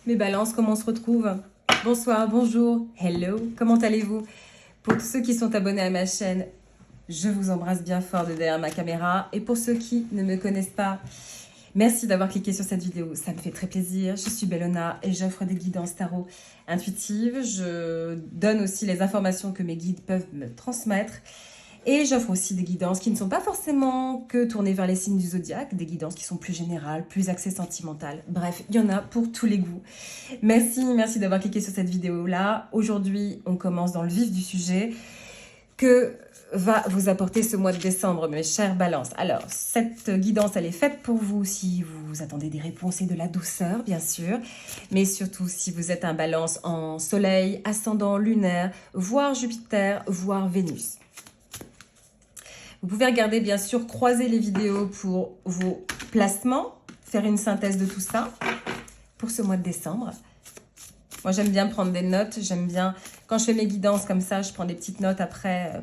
Mes balances, comment on se retrouve? Bonsoir, bonjour, hello, comment allez-vous? Pour tous ceux qui sont abonnés à ma chaîne, je vous embrasse bien fort de derrière ma caméra. Et pour ceux qui ne me connaissent pas, merci d'avoir cliqué sur cette vidéo, ça me fait très plaisir. Je suis Bellona et j'offre des guidances tarot intuitives. Je donne aussi les informations que mes guides peuvent me transmettre. Et j'offre aussi des guidances qui ne sont pas forcément que tournées vers les signes du zodiaque, des guidances qui sont plus générales, plus axées sentimentales. Bref, il y en a pour tous les goûts. Merci d'avoir cliqué sur cette vidéo-là. Aujourd'hui, on commence dans le vif du sujet. Que va vous apporter ce mois de décembre, mes chères balances? Alors, cette guidance, elle est faite pour vous si vous attendez des réponses et de la douceur, bien sûr. Mais surtout si vous êtes un balance en soleil, ascendant lunaire, voire Jupiter, voire Vénus. Vous pouvez regarder, bien sûr, croiser les vidéos pour vos placements, faire une synthèse de tout ça pour ce mois de décembre. Moi, j'aime bien prendre des notes. J'aime bien, quand je fais mes guidances comme ça, je prends des petites notes après,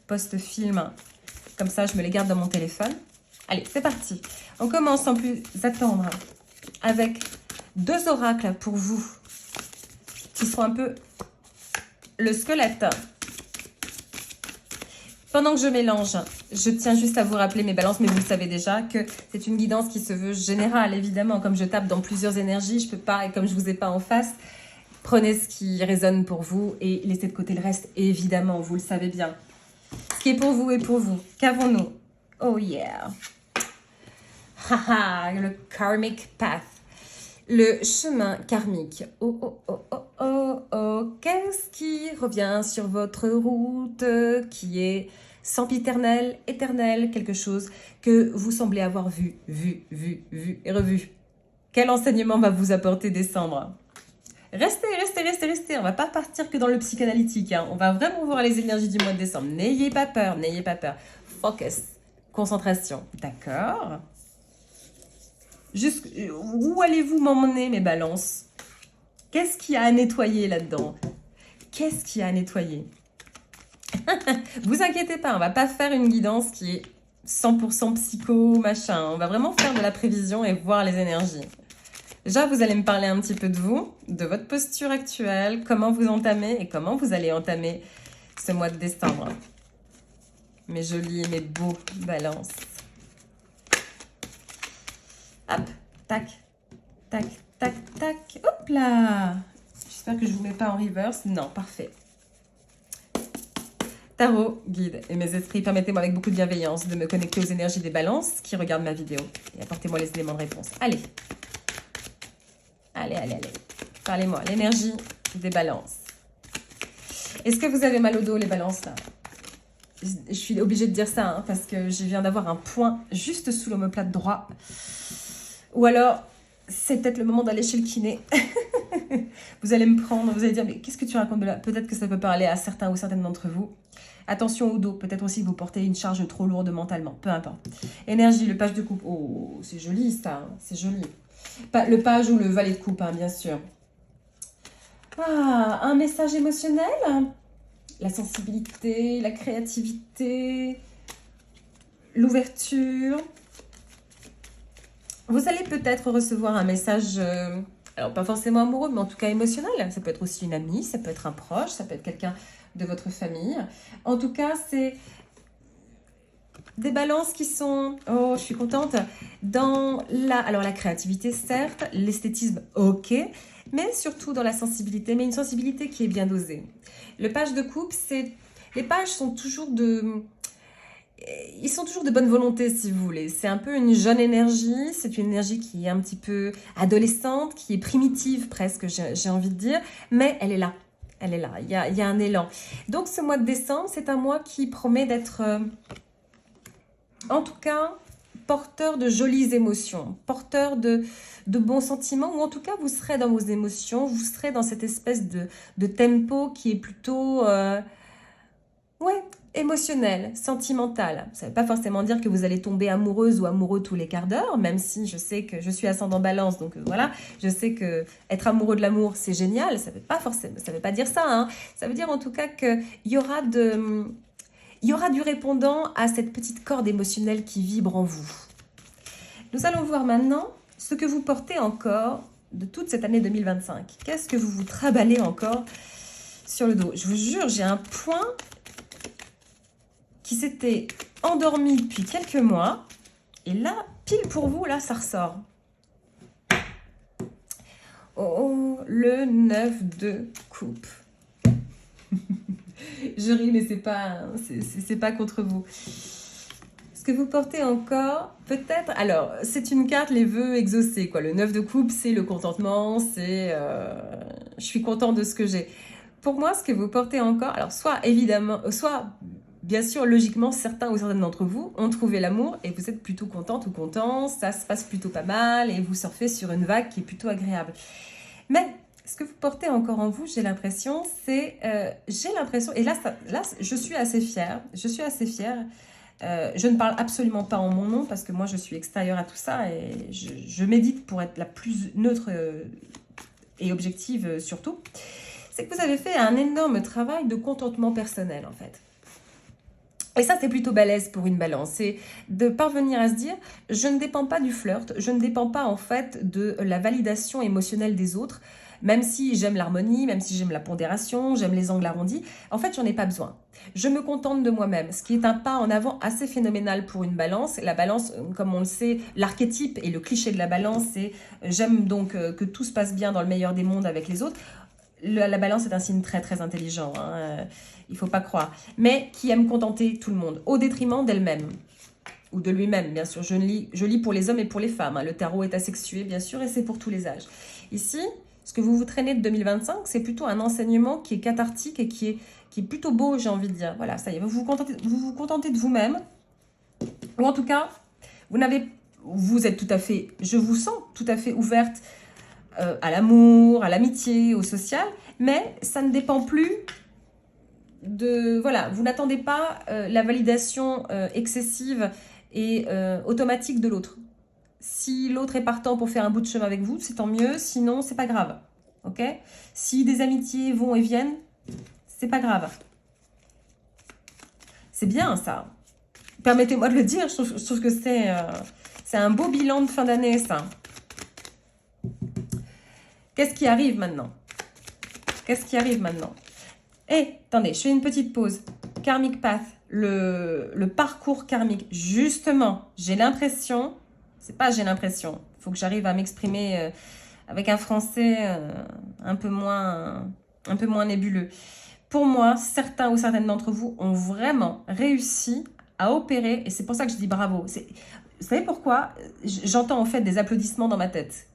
post-film. Comme ça, je me les garde dans mon téléphone. Allez, c'est parti. On commence sans plus attendre avec deux oracles pour vous qui seront un peu le squelette. Pendant que je mélange, je tiens juste à vous rappeler mes balances, mais vous le savez déjà, que c'est une guidance qui se veut générale, évidemment. Comme je tape dans plusieurs énergies, je peux pas, et comme je vous ai pas en face, prenez ce qui résonne pour vous et laissez de côté le reste, évidemment, vous le savez bien. Ce qui est pour vous est pour vous. Qu'avons-nous? Oh yeah! Haha, le karmic path. Le chemin karmique. Oh, oh, oh, oh, oh, oh. Qu'est-ce qui revient sur votre route qui est sempiternel, éternel, quelque chose que vous semblez avoir vu et revu? Quel enseignement va vous apporter décembre? Restez. On va pas partir que dans le psychanalytique. Hein. On va vraiment voir les énergies du mois de décembre. N'ayez pas peur. Focus. Concentration. D'accord. Où allez-vous m'emmener, mes balances? Qu'est-ce qu'il y a à nettoyer là-dedans? Qu'est-ce qu'il y a à nettoyer? Vous inquiétez pas, on va pas faire une guidance qui est 100% psycho, machin. On va vraiment faire de la prévision et voir les énergies. Déjà, vous allez me parler un petit peu de vous, de votre posture actuelle, comment vous entamez et comment vous allez entamer ce mois de décembre. Mes jolis, mes beaux balances. Hop, tac, tac, tac, tac. Hop là! J'espère que je ne vous mets pas en reverse. Non, parfait. Tarot, guide et mes esprits, permettez-moi avec beaucoup de bienveillance de me connecter aux énergies des balances qui regardent ma vidéo. Et apportez-moi les éléments de réponse. Allez. Allez. Parlez-moi. L'énergie des balances. Est-ce que vous avez mal au dos, les balances, là? Je suis obligée de dire ça, hein, parce que je viens d'avoir un point juste sous l'omoplate droit. Ou alors, c'est peut-être le moment d'aller chez le kiné. Vous allez me prendre, vous allez dire, mais qu'est-ce que tu racontes de là? Peut-être que ça peut parler à certains ou certaines d'entre vous. Attention au dos, peut-être aussi que vous portez une charge trop lourde mentalement, peu importe. Énergie, le page de coupe. Oh, c'est joli ça, hein, c'est joli. Le page ou le valet de coupe, hein, bien sûr. Ah, un message émotionnel? La sensibilité, la créativité, l'ouverture. Vous allez peut-être recevoir un message, alors pas forcément amoureux, mais en tout cas émotionnel. Ça peut être aussi une amie, ça peut être un proche, ça peut être quelqu'un de votre famille. En tout cas, c'est des balances qui sont, oh, je suis contente, dans la créativité, certes, l'esthétisme, ok, mais surtout dans la sensibilité, mais une sensibilité qui est bien dosée. Le page de coupe, les pages sont toujours ils sont toujours de bonne volonté, si vous voulez. C'est un peu une jeune énergie. C'est une énergie qui est un petit peu adolescente, qui est primitive presque, j'ai envie de dire. Mais elle est là. Elle est là. Il y a un élan. Donc, ce mois de décembre, c'est un mois qui promet d'être, en tout cas, porteur de jolies émotions, porteur de bons sentiments, ou en tout cas, vous serez dans vos émotions, vous serez dans cette espèce de tempo qui est plutôt... émotionnel, sentimental. Ça ne veut pas forcément dire que vous allez tomber amoureuse ou amoureux tous les quarts d'heure, même si je sais que je suis ascendant balance, donc voilà, je sais que être amoureux de l'amour, c'est génial. Ça veut pas dire ça, hein. Ça veut dire en tout cas qu'il y aura du répondant à cette petite corde émotionnelle qui vibre en vous. Nous allons voir maintenant ce que vous portez encore de toute cette année 2025. Qu'est-ce que vous vous traballez encore sur le dos? Je vous jure, j'ai un point qui s'était endormi depuis quelques mois. Et là, pile pour vous, là, ça ressort. Oh, le 9 de coupe. Je ris, mais c'est pas contre vous. Ce que vous portez encore, peut-être... Alors, c'est une carte, les vœux exaucés, quoi. Le 9 de coupe, c'est le contentement, c'est... je suis content de ce que j'ai. Pour moi, ce que vous portez encore... Alors, soit, évidemment... Soit, bien sûr, logiquement, certains ou certaines d'entre vous ont trouvé l'amour et vous êtes plutôt contente ou content, ça se passe plutôt pas mal et vous surfez sur une vague qui est plutôt agréable. Mais... ce que vous portez encore en vous, j'ai l'impression, c'est... et là, je suis assez fière. Je ne parle absolument pas en mon nom parce que moi, je suis extérieure à tout ça et je médite pour être la plus neutre et objective surtout. C'est que vous avez fait un énorme travail de contentement personnel, en fait. Et ça, c'est plutôt balèze pour une balance. C'est de parvenir à se dire, je ne dépends pas du flirt, je ne dépends pas, en fait, de la validation émotionnelle des autres. Même si j'aime l'harmonie, même si j'aime la pondération, j'aime les angles arrondis, en fait, j'en ai pas besoin. Je me contente de moi-même, ce qui est un pas en avant assez phénoménal pour une balance. La balance, comme on le sait, l'archétype et le cliché de la balance, c'est j'aime donc que tout se passe bien dans le meilleur des mondes avec les autres. La balance est un signe très très intelligent, hein, il ne faut pas croire, mais qui aime contenter tout le monde, au détriment d'elle-même. Ou de lui-même, bien sûr. Je lis pour les hommes et pour les femmes. Hein. Le tarot est asexué, bien sûr, et c'est pour tous les âges. Ici... ce que vous vous traînez de 2025, c'est plutôt un enseignement qui est cathartique et qui est plutôt beau, j'ai envie de dire. Voilà, ça y est, vous vous contentez de vous-même. Ou en tout cas, vous êtes tout à fait, je vous sens tout à fait ouverte à l'amour, à l'amitié, au social, mais ça ne dépend plus de... Voilà, vous n'attendez pas la validation excessive et automatique de l'autre. Si l'autre est partant pour faire un bout de chemin avec vous, c'est tant mieux. Sinon, c'est pas grave. Ok? Si des amitiés vont et viennent, c'est pas grave. C'est bien, ça. Permettez-moi de le dire. Je trouve que c'est un beau bilan de fin d'année, ça. Qu'est-ce qui arrive maintenant? Qu'est-ce qui arrive maintenant? Eh, attendez, je fais une petite pause. Karmic Path, le parcours karmique. Justement, j'ai l'impression... C'est pas j'ai l'impression. Il faut que j'arrive à m'exprimer avec un français un peu moins nébuleux. Pour moi, certains ou certaines d'entre vous ont vraiment réussi à opérer, et c'est pour ça que je dis bravo. Vous savez pourquoi? J'entends en fait des applaudissements dans ma tête.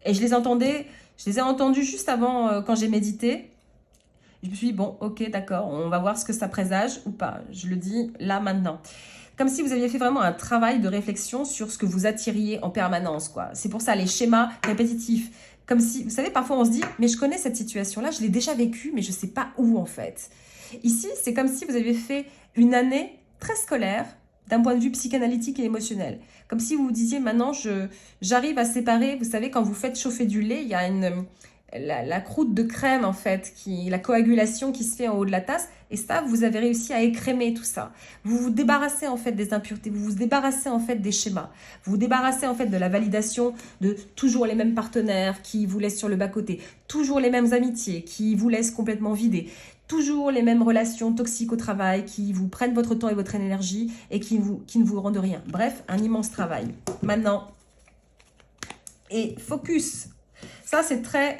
Et je les ai entendus juste avant quand j'ai médité. Je me suis dit, bon, ok, d'accord, on va voir ce que ça présage ou pas. Je le dis là, maintenant. Comme si vous aviez fait vraiment un travail de réflexion sur ce que vous attiriez en permanence, quoi. C'est pour ça, les schémas répétitifs. Comme si, vous savez, parfois on se dit, mais je connais cette situation-là, je l'ai déjà vécue, mais je ne sais pas où, en fait. Ici, c'est comme si vous aviez fait une année très scolaire, d'un point de vue psychanalytique et émotionnel. Comme si vous vous disiez, maintenant, j'arrive à séparer, vous savez, quand vous faites chauffer du lait, il y a la croûte de crème, en fait, la coagulation qui se fait en haut de la tasse. Et ça, vous avez réussi à écrémer tout ça. Vous vous débarrassez, en fait, des impuretés. Vous vous débarrassez, en fait, des schémas. Vous vous débarrassez, en fait, de la validation de toujours les mêmes partenaires qui vous laissent sur le bas-côté. Toujours les mêmes amitiés qui vous laissent complètement vider. Toujours les mêmes relations toxiques au travail qui vous prennent votre temps et votre énergie et qui ne vous rendent rien. Bref, un immense travail. Maintenant, et focus. Ça, c'est très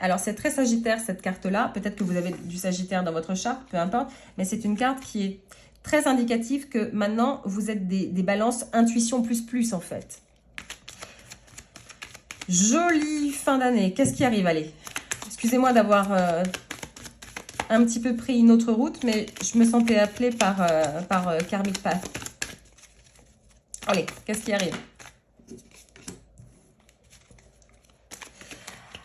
Sagittaire, cette carte-là. Peut-être que vous avez du Sagittaire dans votre charte, peu importe. Mais c'est une carte qui est très indicative que maintenant, vous êtes des balances intuition plus, en fait. Jolie fin d'année. Qu'est-ce qui arrive? Allez, excusez-moi d'avoir un petit peu pris une autre route, mais je me sentais appelée par Karmic Path. Allez, qu'est-ce qui arrive?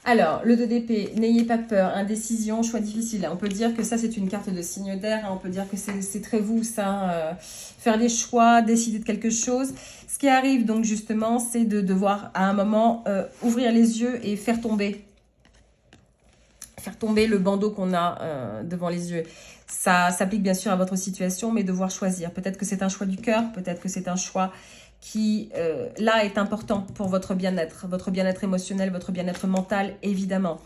Alors, le 2 d'épée, n'ayez pas peur, indécision, choix difficile. On peut dire que ça, c'est une carte de signe d'air. On peut dire que c'est très vous, ça. Faire des choix, décider de quelque chose. Ce qui arrive, donc, justement, c'est de devoir, à un moment, ouvrir les yeux et faire tomber le bandeau qu'on a devant les yeux. Ça s'applique, bien sûr, à votre situation, mais devoir choisir. Peut-être que c'est un choix du cœur, peut-être que c'est un choix qui, là, est important pour votre bien-être émotionnel, votre bien-être mental, évidemment.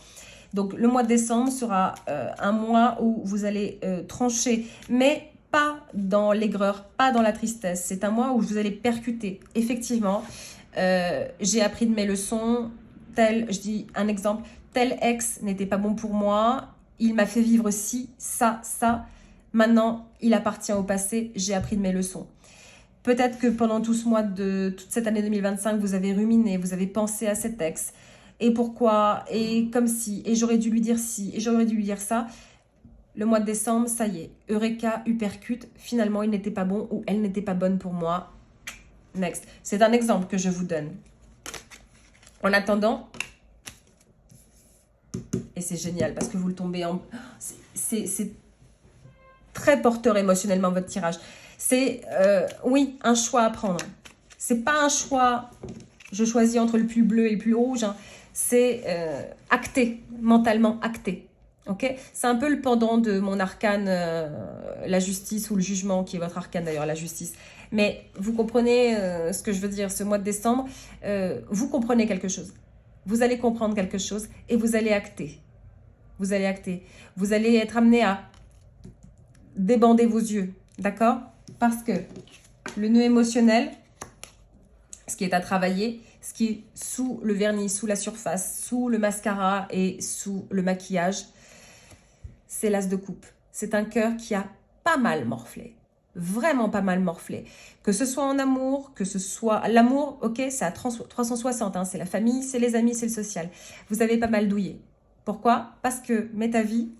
Donc, le mois de décembre sera un mois où vous allez trancher, mais pas dans l'aigreur, pas dans la tristesse. C'est un mois où vous allez percuter. Effectivement, j'ai appris de mes leçons. Je dis un exemple, tel ex n'était pas bon pour moi, il m'a fait vivre ci, ça, ça. Maintenant, il appartient au passé, j'ai appris de mes leçons. Peut-être que pendant tout ce mois toute cette année 2025, vous avez ruminé, vous avez pensé à cet ex. Et pourquoi, et comme si, et j'aurais dû lui dire ci, et j'aurais dû lui dire ça. Le mois de décembre, ça y est, Eureka, uppercut, finalement il n'était pas bon ou elle n'était pas bonne pour moi. Next. C'est un exemple que je vous donne. En attendant, et c'est génial parce que vous le tombez en... C'est très porteur émotionnellement votre tirage. C'est, oui, un choix à prendre. C'est pas un choix, je choisis entre le plus bleu et le plus rouge. Hein. C'est acté, mentalement acté. Okay, c'est un peu le pendant de mon arcane, la justice ou le jugement, qui est votre arcane d'ailleurs, la justice. Mais vous comprenez ce que je veux dire, ce mois de décembre, vous comprenez quelque chose. Vous allez comprendre quelque chose et vous allez acter. Vous allez acter. Vous allez être amené à débander vos yeux, d'accord? Parce que le nœud émotionnel, ce qui est à travailler, ce qui est sous le vernis, sous la surface, sous le mascara et sous le maquillage, c'est l'as de coupe. C'est un cœur qui a pas mal morflé. Vraiment pas mal morflé. Que ce soit en amour, que ce soit... L'amour, ok, c'est à 360. Hein, c'est la famille, c'est les amis, c'est le social. Vous avez pas mal douillé. Pourquoi? Parce que, m'est avis,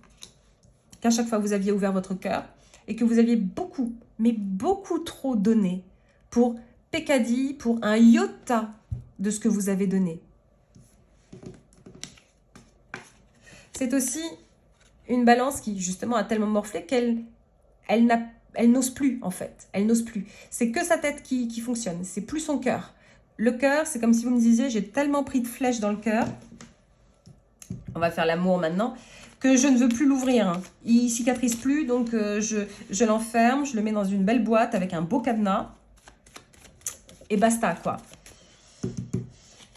qu'à chaque fois vous aviez ouvert votre cœur et que vous aviez beaucoup, mais beaucoup trop donné pour pécadille, pour un iota de ce que vous avez donné. C'est aussi une balance qui, justement, a tellement morflé qu'elle n'ose plus, en fait. Elle n'ose plus. C'est que sa tête qui fonctionne. C'est plus son cœur. Le cœur, c'est comme si vous me disiez, j'ai tellement pris de flèches dans le cœur. On va faire l'amour maintenant. Que je ne veux plus l'ouvrir. Hein. Il cicatrise plus, donc je l'enferme, je le mets dans une belle boîte avec un beau cadenas. Et basta, quoi.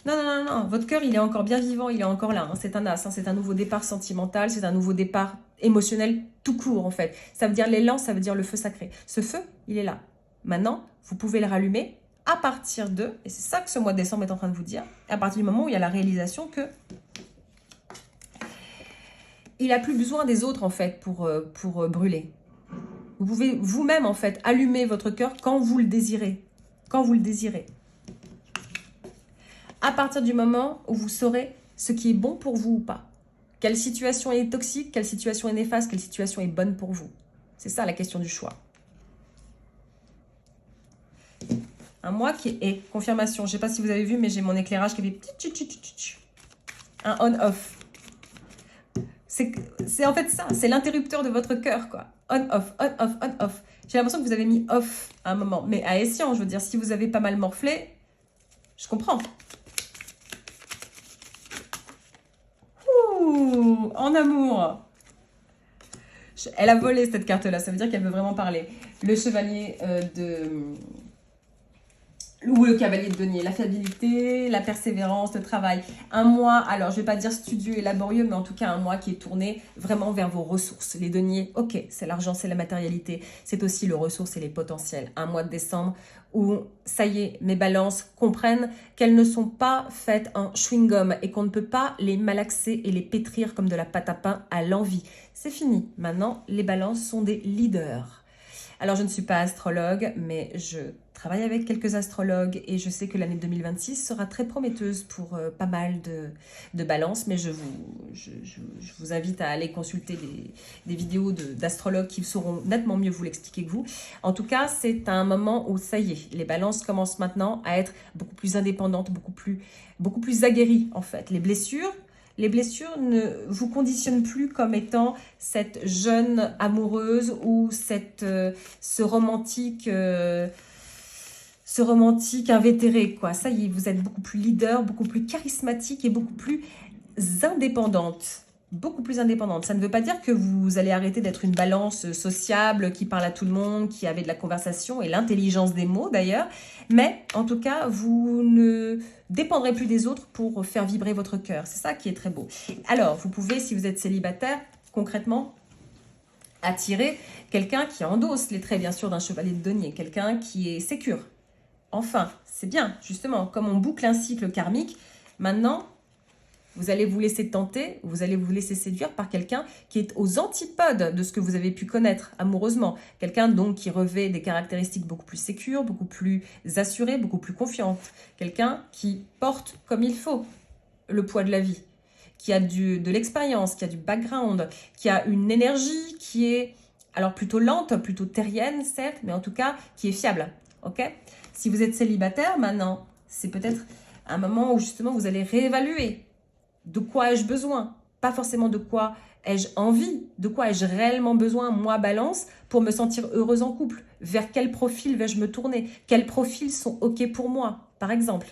Non, non, non, non, votre cœur, il est encore bien vivant, il est encore là. Hein. C'est un as, hein. C'est un nouveau départ sentimental, c'est un nouveau départ émotionnel tout court, en fait. Ça veut dire l'élan, ça veut dire le feu sacré. Ce feu, il est là. Maintenant, vous pouvez le rallumer à partir de, et c'est ça que ce mois de décembre est en train de vous dire, à partir du moment où il y a la réalisation que il n'a plus besoin des autres, en fait, pour brûler. Vous pouvez vous-même, en fait, allumer votre cœur quand vous le désirez. Quand vous le désirez. À partir du moment où vous saurez ce qui est bon pour vous ou pas. Quelle situation est toxique, quelle situation est néfaste, quelle situation est bonne pour vous. C'est ça la question du choix. Un mois qui est confirmation. Je ne sais pas si vous avez vu, mais j'ai mon éclairage qui fait un on-off. C'est en fait ça, c'est l'interrupteur de votre cœur, quoi. On-off, on-off, on-off. J'ai l'impression que vous avez mis off à un moment. Mais à escient, je veux dire, si vous avez pas mal morflé, je comprends. Ouh, en amour. Elle a volé cette carte-là, ça veut dire qu'elle veut vraiment parler. Le chevalier ou le cavalier de denier, la fiabilité, la persévérance, le travail. Un mois, alors je ne vais pas dire studieux et laborieux, mais en tout cas un mois qui est tourné vraiment vers vos ressources. Les deniers, ok, c'est l'argent, c'est la matérialité, c'est aussi le ressources et les potentiels. Un mois de décembre où, ça y est, mes balances comprennent qu'elles ne sont pas faites en chewing-gum et qu'on ne peut pas les malaxer et les pétrir comme de la pâte à pain à l'envi. C'est fini. Maintenant, les balances sont des leaders. Alors, je ne suis pas astrologue, mais je travaille avec quelques astrologues et je sais que l'année 2026 sera très prometteuse pour pas mal de balances, mais je vous invite à aller consulter des vidéos d'astrologues qui sauront nettement mieux vous l'expliquer que vous. En tout cas, c'est un moment où ça y est, les balances commencent maintenant à être beaucoup plus indépendantes, beaucoup plus aguerries en fait. Les blessures ne vous conditionnent plus comme étant cette jeune amoureuse ou ce romantique invétéré, quoi. Ça y est, vous êtes beaucoup plus leader, beaucoup plus charismatique et beaucoup plus indépendante. beaucoup plus indépendante. Ça ne veut pas dire que vous allez arrêter d'être une balance sociable qui parle à tout le monde, qui avait de la conversation et l'intelligence des mots d'ailleurs. Mais en tout cas, vous ne dépendrez plus des autres pour faire vibrer votre cœur. C'est ça qui est très beau. Alors, vous pouvez, si vous êtes célibataire, concrètement, attirer quelqu'un qui endosse les traits, bien sûr, d'un chevalier de denier. Quelqu'un qui est sécure. Enfin, c'est bien, justement, comme on boucle un cycle karmique, maintenant, vous allez vous laisser tenter, vous allez vous laisser séduire par quelqu'un qui est aux antipodes de ce que vous avez pu connaître amoureusement. Quelqu'un donc qui revêt des caractéristiques beaucoup plus sécures, beaucoup plus assurées, beaucoup plus confiantes. Quelqu'un qui porte comme il faut le poids de la vie, qui a de l'expérience, qui a du background, qui a une énergie qui est alors plutôt lente, plutôt terrienne certes, mais en tout cas qui est fiable. Ok ? Si vous êtes célibataire maintenant, c'est peut-être un moment où justement vous allez réévaluer. De quoi ai-je besoin? Pas forcément de quoi ai-je envie, de quoi ai-je réellement besoin, moi, balance, pour me sentir heureuse en couple? Vers quel profil vais-je me tourner? Quels profils sont OK pour moi, par exemple?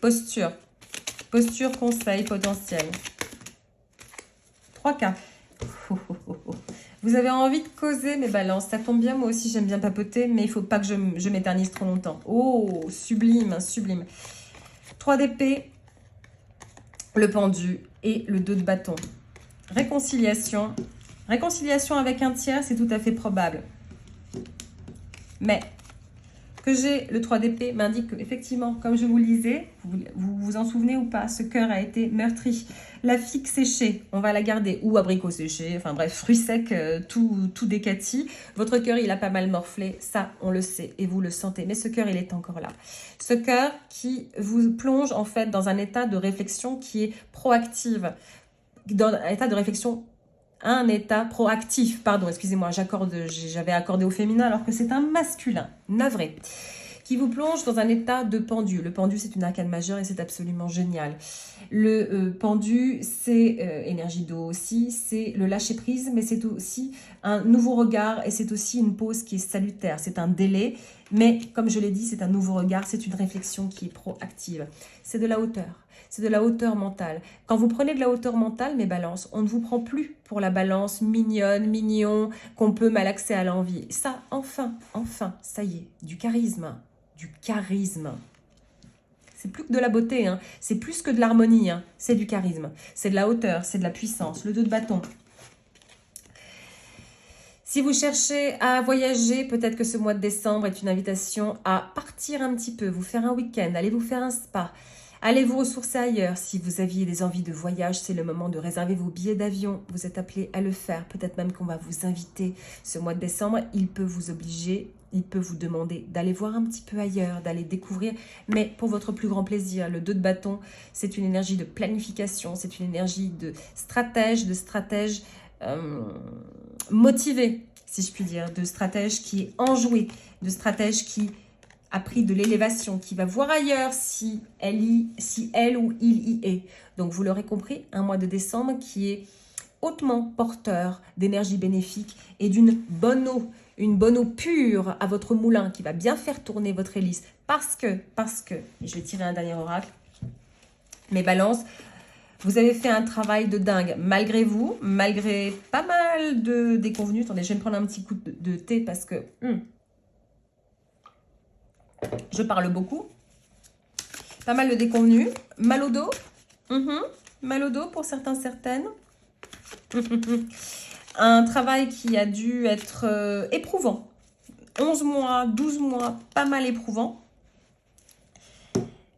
Posture. Posture, conseil potentiel. 3 cas. Vous avez envie de causer mes balances. Ça tombe bien, moi aussi j'aime bien papoter, mais il ne faut pas que je m'éternise trop longtemps. Oh, sublime, sublime. 3 d'épée, le pendu et le 2 de bâton. Réconciliation. Réconciliation avec un tiers, c'est tout à fait probable. Mais que j'ai le 3 d'épée m'indique qu'effectivement, comme je vous le disais, vous vous en souvenez ou pas, ce cœur a été meurtri. La figue séchée, on va la garder, ou abricot séché, enfin bref, fruits secs, tout décati. Votre cœur, il a pas mal morflé, ça, on le sait et vous le sentez. Mais ce cœur, il est encore là. Ce cœur qui vous plonge en fait dans un état de réflexion qui est proactive, dans un état de réflexion un état proactif, pardon, excusez-moi, j'avais accordé au féminin alors que c'est un masculin, navré, qui vous plonge dans un état de pendu. Le pendu, c'est une arcane majeure et c'est absolument génial. Le pendu, c'est énergie d'eau aussi, c'est le lâcher-prise, mais c'est aussi un nouveau regard et c'est aussi une pause qui est salutaire. C'est un délai, mais comme je l'ai dit, c'est un nouveau regard, c'est une réflexion qui est proactive. C'est de la hauteur. C'est de la hauteur mentale. Quand vous prenez de la hauteur mentale, mes balances, on ne vous prend plus pour la balance mignonne, mignon, qu'on peut malaxer à l'envie. Ça, enfin, ça y est, du charisme. Du charisme. C'est plus que de la beauté, hein. C'est plus que de l'harmonie, hein. C'est du charisme. C'est de la hauteur, c'est de la puissance. Le 2 de bâton. Si vous cherchez à voyager, peut-être que ce mois de décembre est une invitation à partir un petit peu, vous faire un week-end, aller vous faire un spa. Allez vous ressourcer ailleurs. Si vous aviez des envies de voyage, c'est le moment de réserver vos billets d'avion. Vous êtes appelé à le faire. Peut-être même qu'on va vous inviter ce mois de décembre. Il peut vous obliger, il peut vous demander d'aller voir un petit peu ailleurs, d'aller découvrir. Mais pour votre plus grand plaisir, le 2 de bâton, c'est une énergie de planification. C'est une énergie de stratège motivé, si je puis dire. De stratège qui est enjoué. De stratège qui a pris de l'élévation, qui va voir ailleurs si elle ou il y est. Donc vous l'aurez compris, un mois de décembre qui est hautement porteur d'énergie bénéfique et d'une bonne eau, une bonne eau pure à votre moulin qui va bien faire tourner votre hélice. Parce que, et je vais tirer un dernier oracle, mes balances, vous avez fait un travail de dingue, malgré vous, malgré pas mal de déconvenues. Attendez, je vais me prendre un petit coup de thé parce que... je parle beaucoup. Pas mal de déconvenus. Mal au dos. Mal au dos pour certains, certaines. Un travail qui a dû être éprouvant. 11 mois, 12 mois, pas mal éprouvant.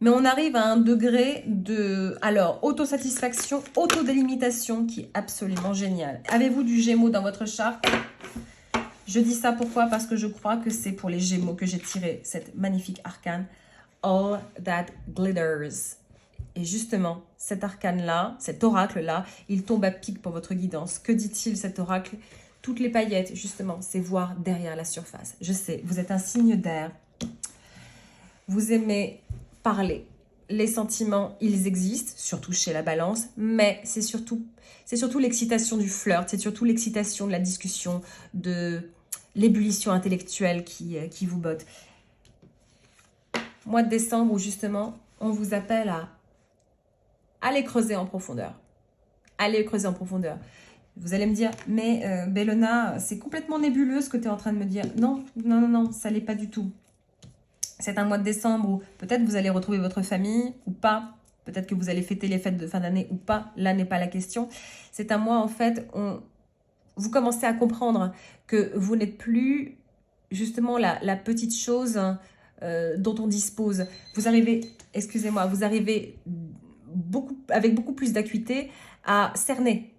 Mais on arrive à un degré de, autosatisfaction, autodélimitation qui est absolument génial. Avez-vous du Gémeaux dans votre charte? Je dis ça pourquoi? Parce que je crois que c'est pour les Gémeaux que j'ai tiré cette magnifique arcane. All that glitters. Et justement, cet arcane-là, cet oracle-là, il tombe à pic pour votre guidance. Que dit-il cet oracle? Toutes les paillettes, justement, c'est voir derrière la surface. Je sais, vous êtes un signe d'air. Vous aimez parler. Les sentiments, ils existent, surtout chez la balance, mais c'est surtout l'excitation du flirt, c'est surtout l'excitation de la discussion, de l'ébullition intellectuelle qui vous botte. mois de décembre où justement, on vous appelle à aller creuser en profondeur. Allez creuser en profondeur. Vous allez me dire, mais Bellona, c'est complètement nébuleux ce que tu es en train de me dire. Non, non, non, non, ça l'est pas du tout. C'est un mois de décembre où peut-être vous allez retrouver votre famille ou pas. Peut-être que vous allez fêter les fêtes de fin d'année ou pas. Là n'est pas la question. C'est un mois, en fait, vous commencez à comprendre que vous n'êtes plus justement la petite chose dont on dispose. Vous arrivez, excusez-moi, vous arrivez avec beaucoup plus d'acuité à cerner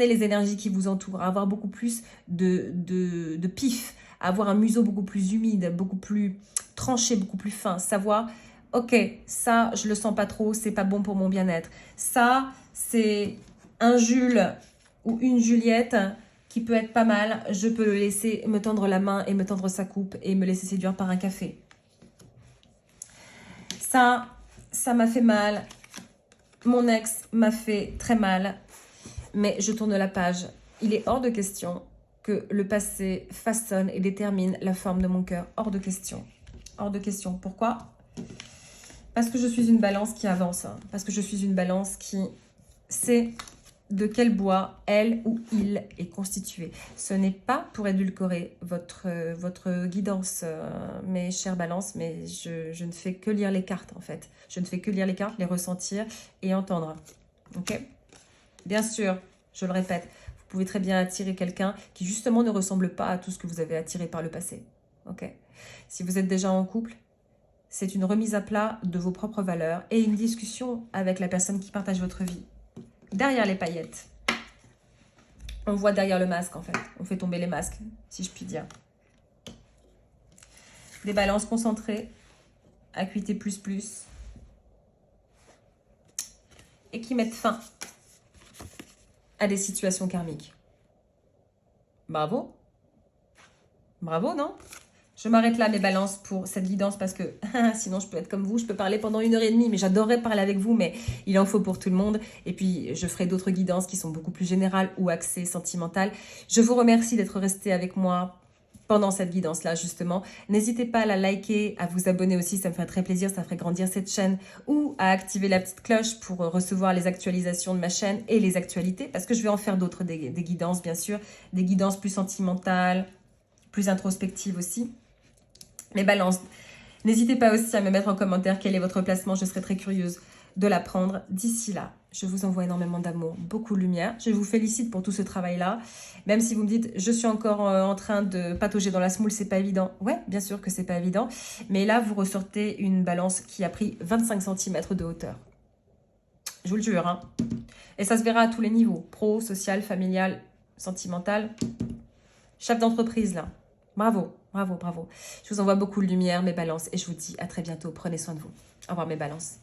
les énergies qui vous entourent, à avoir beaucoup plus de pif, à avoir un museau beaucoup plus humide, beaucoup plus tranché, beaucoup plus fin, savoir, ok, ça, je le sens pas trop, c'est pas bon pour mon bien-être. Ça, c'est un Jules ou une Juliette qui peut être pas mal, je peux le laisser me tendre la main et me tendre sa coupe et me laisser séduire par un café. Ça m'a fait mal. Mon ex m'a fait très mal, mais je tourne la page. Il est hors de question que le passé façonne et détermine la forme de mon cœur. Hors de question. Hors de question. Pourquoi? Parce que je suis une balance qui avance. Parce que je suis une balance qui sait de quel bois elle ou il est constitué. Ce n'est pas pour édulcorer votre guidance, mes chères balances, mais je ne fais que lire les cartes en fait. Je ne fais que lire les cartes, les ressentir et entendre. Ok? Bien sûr, je le répète, vous pouvez très bien attirer quelqu'un qui justement ne ressemble pas à tout ce que vous avez attiré par le passé. Ok? Si vous êtes déjà en couple, c'est une remise à plat de vos propres valeurs et une discussion avec la personne qui partage votre vie. Derrière les paillettes, on voit derrière le masque en fait. On fait tomber les masques, si je puis dire. Des balances concentrées, acuité plus, et qui mettent fin à des situations karmiques. Bravo. Bravo, non? Je m'arrête là, mes balances, pour cette guidance parce que sinon je peux être comme vous, je peux parler pendant 1h30, mais j'adorerais parler avec vous, mais il en faut pour tout le monde. Et puis, je ferai d'autres guidances qui sont beaucoup plus générales ou axées sentimentales. Je vous remercie d'être resté avec moi pendant cette guidance-là, justement. N'hésitez pas à la liker, à vous abonner aussi, ça me ferait très plaisir, ça ferait grandir cette chaîne, ou à activer la petite cloche pour recevoir les actualisations de ma chaîne et les actualités, parce que je vais en faire d'autres, des guidances, bien sûr, des guidances plus sentimentales, plus introspectives aussi. Les balances, n'hésitez pas aussi à me mettre en commentaire quel est votre placement, je serai très curieuse de l'apprendre. D'ici là, je vous envoie énormément d'amour, beaucoup de lumière. Je vous félicite pour tout ce travail-là. Même si vous me dites, je suis encore en train de patauger dans la semoule, c'est pas évident. Ouais, bien sûr que c'est pas évident. Mais là, vous ressortez une balance qui a pris 25 cm de hauteur. Je vous le jure, hein. Et ça se verra à tous les niveaux. Pro, social, familial, sentimental. Chef d'entreprise, là. Bravo, bravo, bravo. Je vous envoie beaucoup de lumière, mes balances. Et je vous dis à très bientôt. Prenez soin de vous. Au revoir, mes balances.